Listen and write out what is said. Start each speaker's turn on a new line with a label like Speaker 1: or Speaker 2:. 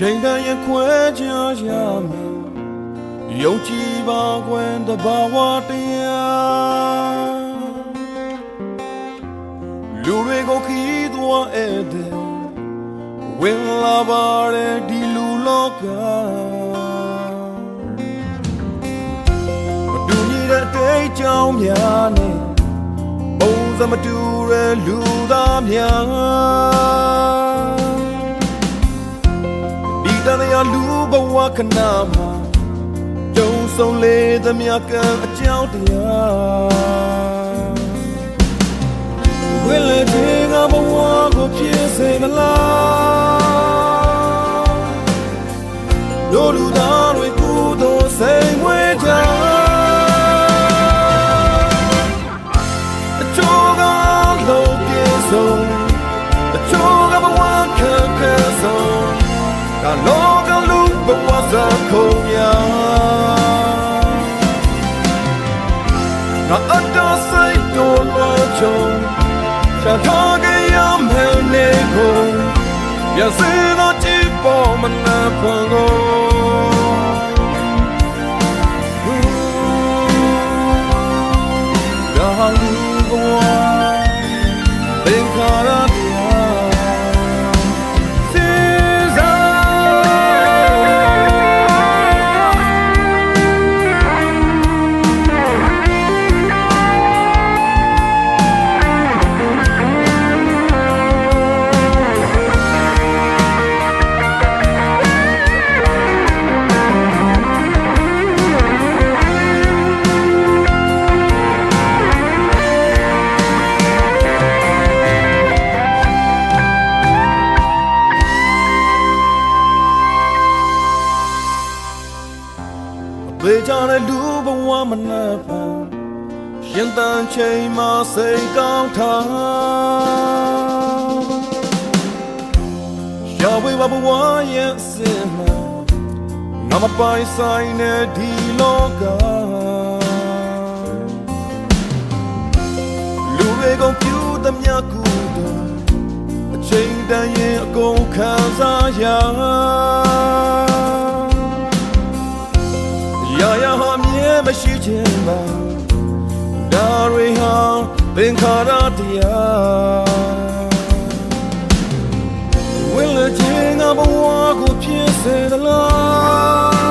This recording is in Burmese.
Speaker 1: ချိန်တန်ရင်ခွဲခြားရမယ်ယုံကြည်ပါကွယ်တဘာဝတရားလူတွေကိုခီးသွားဧည့်သည်ဝင်လာပါတဲ့ဒီလူလောကမတူညီတဲ့တိတ်ကြောင်များနဲ့ပုံစံမတူတဲ့လူသားများဒီတရားလူဘဝခဏမှာကြုံဆုံးလေသမျှကံအကြောင်းတရားဝိလေတေကဘဝကိုဖြစ်စေမလားတို့လူသားတွေကုသိုလ်စိတ်မွေးကြအချို့ကလုံးပြေဆုံးအချို့ကဘဝခံခံဆုံးကလောကလူဘဝစားခုံညာငါအတော်စိတ်တော်လို့ချုံချာထားကြရမယ်နေကုန်ရစေတော့ကြည့်ပေါ်မနာဖွန်ကိုဒါလူဘဝသင်္ခါရသေချာတဲ့လူဘဝမနှက်ပါရှင်သန်ချိန်မှာစိတ်ကောင်းထားရှာဝေးဘဝရဲ့စင်မှာငါမပိုင်ဆိုင်တဲ့ဒီလောကလူတွေကိုပြုသမျှကုသိုလ်အချိန်တန်ရင်အကုန်ခံစားရရာဟာမြဲမရှိခြင်းပါဒါတွေဟာသင်္ခါရတရားဝိလေခြင်းကဘဝကိုဖြစ်စေသလား